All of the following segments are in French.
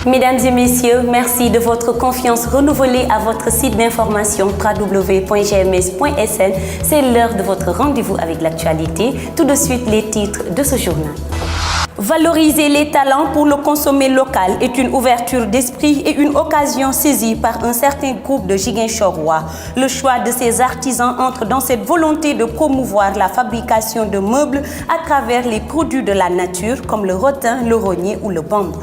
Mesdames et messieurs, merci de votre confiance renouvelée à votre site d'information www.gms.sn. C'est l'heure de votre rendez-vous avec l'actualité. Tout de suite, les titres de ce journal. Valoriser les talents pour le consommer local est une ouverture d'esprit et une occasion saisie par un certain groupe de Ziguinchorois. Le choix de ces artisans entre dans cette volonté de promouvoir la fabrication de meubles à travers les produits de la nature comme le rotin, le rognier ou le bambou.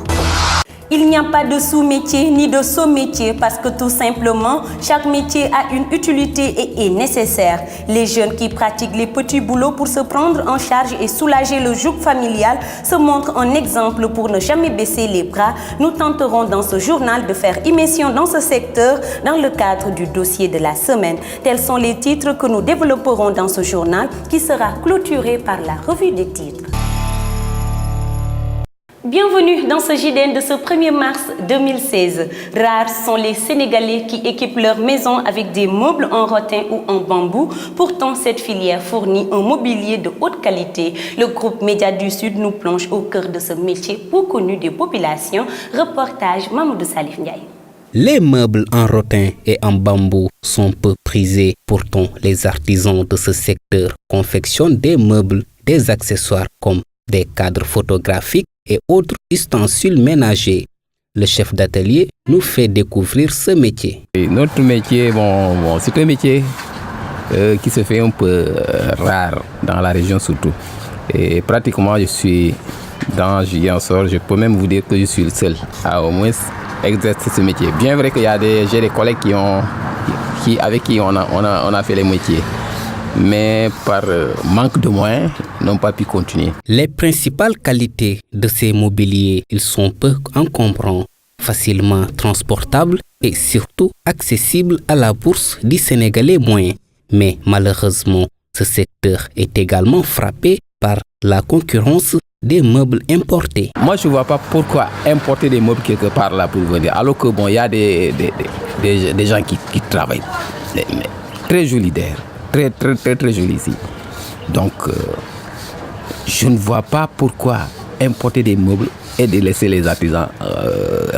Il n'y a pas de sous-métier ni de sous-métier parce que tout simplement, chaque métier a une utilité et est nécessaire. Les jeunes qui pratiquent les petits boulots pour se prendre en charge et soulager le joug familial se montrent un exemple pour ne jamais baisser les bras. Nous tenterons dans ce journal de faire immersion dans ce secteur dans le cadre du dossier de la semaine. Tels sont les titres que nous développerons dans ce journal qui sera clôturé par la revue des titres. Bienvenue dans ce JDN de ce 1er mars 2016. Rares sont les Sénégalais qui équipent leur maison avec des meubles en rotin ou en bambou. Pourtant, cette filière fournit un mobilier de haute qualité. Le groupe Média du Sud nous plonge au cœur de ce métier peu connu des populations. Reportage Mamadou Salif Ndiaye. Les meubles en rotin et en bambou sont peu prisés. Pourtant, les artisans de ce secteur confectionnent des meubles, des accessoires comme des cadres photographiques et autres ustensiles ménagers. Le chef d'atelier nous fait découvrir ce métier. Notre métier, c'est un métier qui se fait un peu rare dans la région surtout. Et pratiquement, je suis dans Ziguinchor, je peux même vous dire que je suis le seul à au moins exercer ce métier. Bien vrai qu'il y a j'ai des collègues avec qui on a fait les métiers. Mais par manque de moyens, n'ont pas pu continuer. Les principales qualités de ces mobiliers, ils sont peu encombrants, facilement transportables et surtout accessibles à la bourse du Sénégalais moyen. Mais malheureusement, ce secteur est également frappé par la concurrence des meubles importés. Moi, je ne vois pas pourquoi importer des meubles quelque part là pour venir. Alors que il y a des gens qui travaillent. Très jolis d'air. Très joli ici. Donc, je ne vois pas pourquoi importer des meubles et de laisser les artisans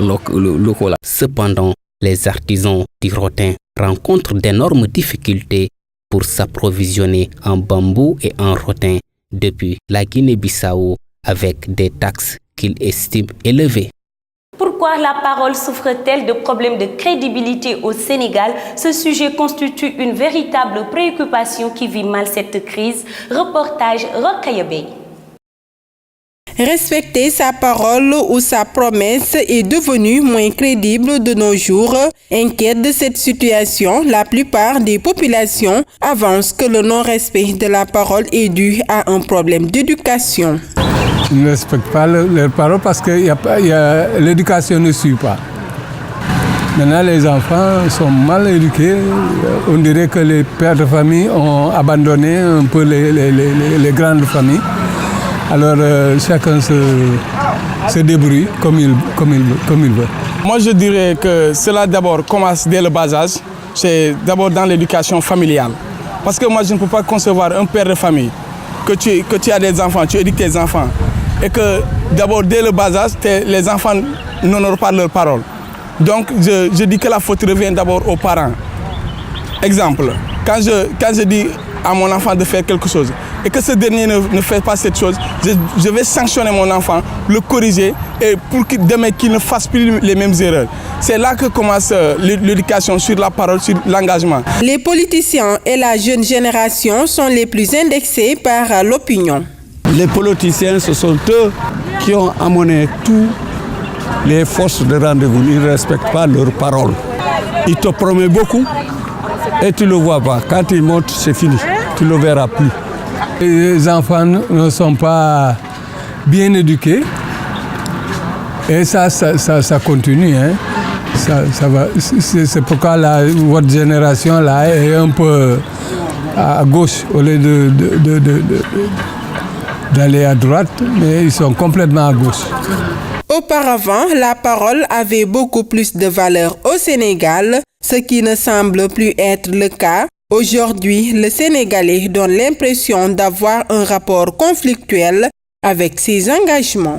locaux là. Cependant, les artisans du rotin rencontrent d'énormes difficultés pour s'approvisionner en bambou et en rotin depuis la Guinée-Bissau avec des taxes qu'ils estiment élevées. Pourquoi la parole souffre-t-elle de problèmes de crédibilité au Sénégal? Ce sujet constitue une véritable préoccupation qui vit mal cette crise. Reportage Rokhaya. Respecter sa parole ou sa promesse est devenu moins crédible de nos jours. Inquiète de cette situation, la plupart des populations avancent que le non-respect de la parole est dû à un problème d'éducation. Ils ne respectent pas leurs paroles parce que l'éducation ne suit pas. Maintenant, les enfants sont mal éduqués. On dirait que les pères de famille ont abandonné un peu les grandes familles. Alors, chacun se débrouille comme il veut. Moi, je dirais que cela d'abord commence dès le bas âge. C'est d'abord dans l'éducation familiale. Parce que moi, je ne peux pas concevoir un père de famille que tu as des enfants, tu éduques tes enfants. Et que d'abord, dès le bas âge, les enfants n'honorent pas leurs paroles. Donc, je dis que la faute revient d'abord aux parents. Exemple, quand je dis à mon enfant de faire quelque chose et que ce dernier ne fait pas cette chose, je vais sanctionner mon enfant, le corriger et pour que demain qu'il ne fasse plus les mêmes erreurs. C'est là que commence l'éducation sur la parole, sur l'engagement. Les politiciens et la jeune génération sont les plus indexés par l'opinion. Les politiciens, ce sont eux qui ont amené tous les forces de rendez-vous. Ils ne respectent pas leurs paroles. Ils te promettent beaucoup et tu ne le vois pas. Quand ils montent, c'est fini. Tu ne le verras plus. Les enfants ne sont pas bien éduqués. Et ça continue. Hein. Ça va. C'est pourquoi votre génération là est un peu à gauche au lieu d'aller à droite, mais ils sont complètement à gauche. Auparavant, la parole avait beaucoup plus de valeur au Sénégal, ce qui ne semble plus être le cas. Aujourd'hui, le Sénégalais donne l'impression d'avoir un rapport conflictuel avec ses engagements.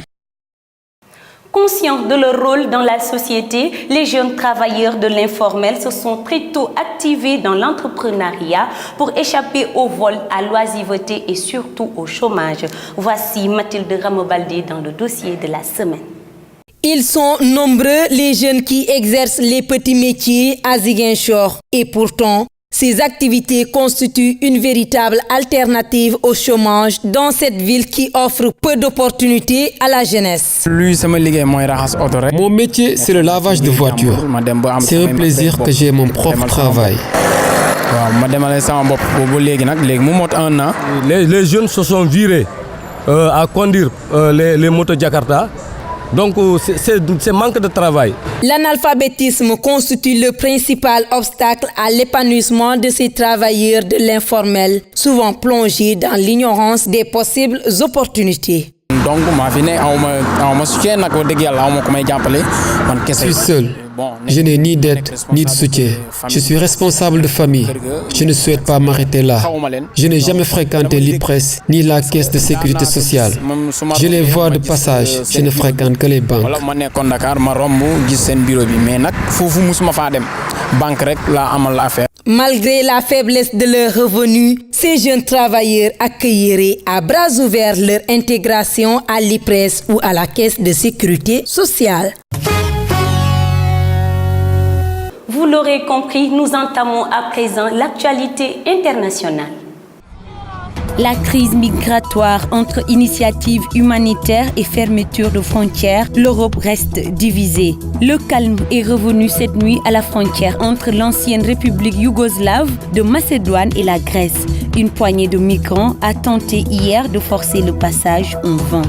Conscients de leur rôle dans la société, les jeunes travailleurs de l'informel se sont très tôt activés dans l'entrepreneuriat pour échapper au vol, à l'oisiveté et surtout au chômage. Voici Mathilde Ramobaldé dans le dossier de la semaine. Ils sont nombreux les jeunes qui exercent les petits métiers à Ziguinchor. Et pourtant, ces activités constituent une véritable alternative au chômage dans cette ville qui offre peu d'opportunités à la jeunesse. Mon métier, c'est le lavage de voitures. C'est un plaisir que j'ai mon propre travail. Les jeunes se sont virés à conduire les motos Jakarta. Donc c'est manque de travail. L'analphabétisme constitue le principal obstacle à l'épanouissement de ces travailleurs de l'informel, souvent plongés dans l'ignorance des possibles opportunités. Je suis seul. Je n'ai ni d'aide ni de soutien. Je suis responsable de famille. Je ne souhaite pas m'arrêter là. Je n'ai jamais fréquenté l'IPRES ni la caisse de sécurité sociale. Je les vois de passage. Je ne fréquente que les banques. Malgré la faiblesse de leurs revenus, ces jeunes travailleurs accueilleraient à bras ouverts leur intégration à l'IPRES ou à la caisse de sécurité sociale. Vous l'aurez compris, nous entamons à présent l'actualité internationale. La crise migratoire entre initiatives humanitaires et fermeture de frontières, l'Europe reste divisée. Le calme est revenu cette nuit à la frontière entre l'ancienne République yougoslave de Macédoine et la Grèce. Une poignée de migrants a tenté hier de forcer le passage en vain.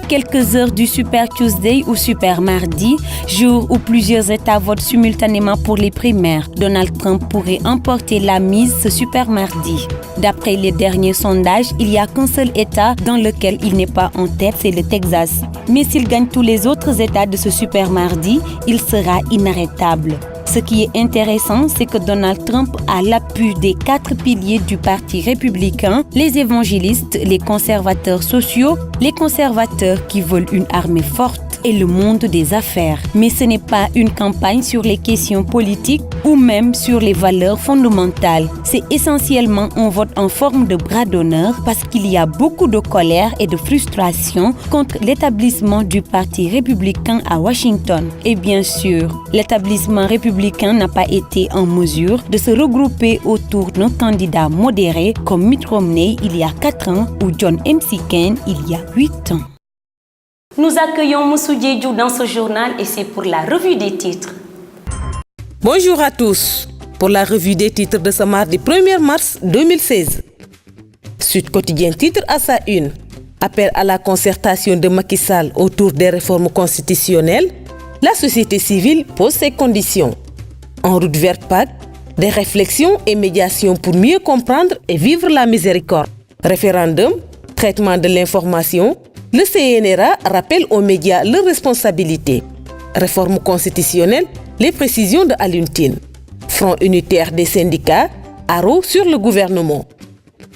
Quelques heures du Super Tuesday ou Super Mardi, jour où plusieurs États votent simultanément pour les primaires. Donald Trump pourrait emporter la mise ce Super Mardi. D'après les derniers sondages, il n'y a qu'un seul État dans lequel il n'est pas en tête, c'est le Texas. Mais s'il gagne tous les autres États de ce Super Mardi, il sera inarrêtable. Ce qui est intéressant, c'est que Donald Trump a l'appui des 4 piliers du Parti républicain, les évangélistes, les conservateurs sociaux, les conservateurs qui veulent une armée forte et le monde des affaires. Mais ce n'est pas une campagne sur les questions politiques ou même sur les valeurs fondamentales. C'est essentiellement un vote en forme de bras d'honneur parce qu'il y a beaucoup de colère et de frustration contre l'établissement du Parti républicain à Washington. Et bien sûr, l'établissement républicain n'a pas été en mesure de se regrouper autour d'un candidat modéré comme Mitt Romney il y a 4 ans ou John McCain il y a 8 ans. Nous accueillons Moussou Diédhiou dans ce journal et c'est pour la revue des titres. Bonjour à tous. Pour la revue des titres de ce mardi 1er mars 2016. Sud Quotidien titre à sa une. Appel à la concertation de Macky Sall autour des réformes constitutionnelles. La société civile pose ses conditions. En route vers Pâques, des réflexions et médiations pour mieux comprendre et vivre la miséricorde. Référendum, traitement de l'information. Le CNRA rappelle aux médias leurs responsabilités. Réforme constitutionnelle, les précisions de Alioune Tine. Front unitaire des syndicats, haro sur le gouvernement.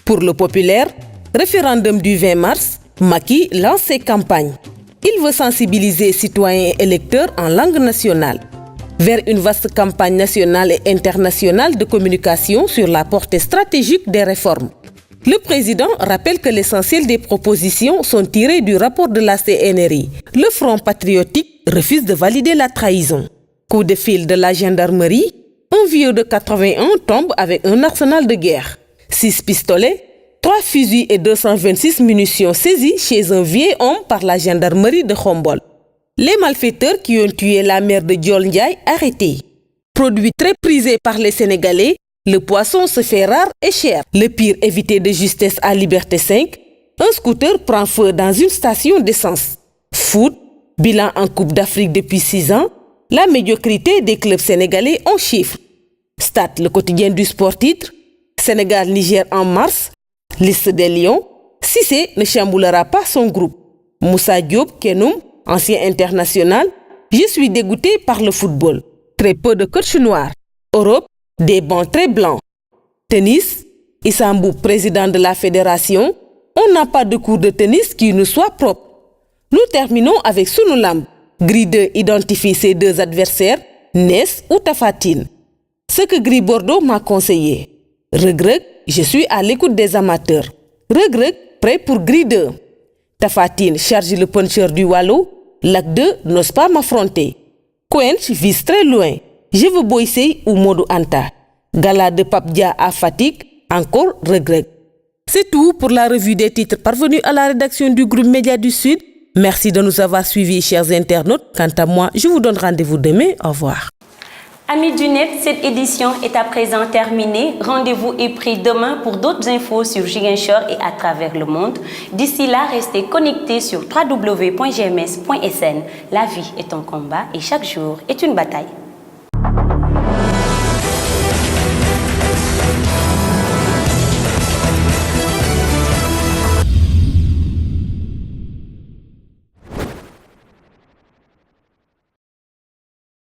Pour le populaire, référendum du 20 mars, Macky lance ses campagnes. Il veut sensibiliser citoyens et électeurs en langue nationale. Vers une vaste campagne nationale et internationale de communication sur la portée stratégique des réformes. Le président rappelle que l'essentiel des propositions sont tirées du rapport de la CNRI. Le Front patriotique refuse de valider la trahison. Coup de fil de la gendarmerie, un vieux de 81 tombe avec un arsenal de guerre. 6 pistolets, 3 fusils et 226 munitions saisies chez un vieil homme par la gendarmerie de Khombol. Les malfaiteurs qui ont tué la mère de Diol Ndiaye arrêtés. Produit très prisé par les Sénégalais, le poisson se fait rare et cher. Le pire évité de justesse à Liberté 5, un scooter prend feu dans une station d'essence. Foot, bilan en Coupe d'Afrique depuis 6 ans, la médiocrité des clubs sénégalais en chiffres. Stade, le quotidien du sport titre, Sénégal-Niger en mars, liste des Lions, Cissé ne chamboulera pas son groupe. Moussa Diop, Kenoum, ancien international, je suis dégoûté par le football. Très peu de coachs noirs. Europe, des bancs très blancs. Tennis, Issambou, président de la fédération, on n'a pas de cours de tennis qui nous soit propre. Nous terminons avec Sunu Lamb. Gris 2 identifie ses deux adversaires, Ness ou Tapha Tine. Ce que Gris Bordeaux m'a conseillé. Reug Reug, je suis à l'écoute des amateurs. Reug Reug, prêt pour Gris 2. Tapha Tine charge le puncher du Waalo. Lac 2 n'ose pas m'affronter. Quench vise très loin. Je veux Boy Sey ou Modou Anta. Gala de Pape Dia à Fatick, encore Reug Reug. C'est tout pour la revue des titres parvenus à la rédaction du groupe Média du Sud. Merci de nous avoir suivis, chers internautes. Quant à moi, je vous donne rendez-vous demain. Au revoir. Amis du net, cette édition est à présent terminée. Rendez-vous est pris demain pour d'autres infos sur Ziguinchor et à travers le monde. D'ici là, restez connectés sur www.gms.sn. La vie est un combat et chaque jour est une bataille.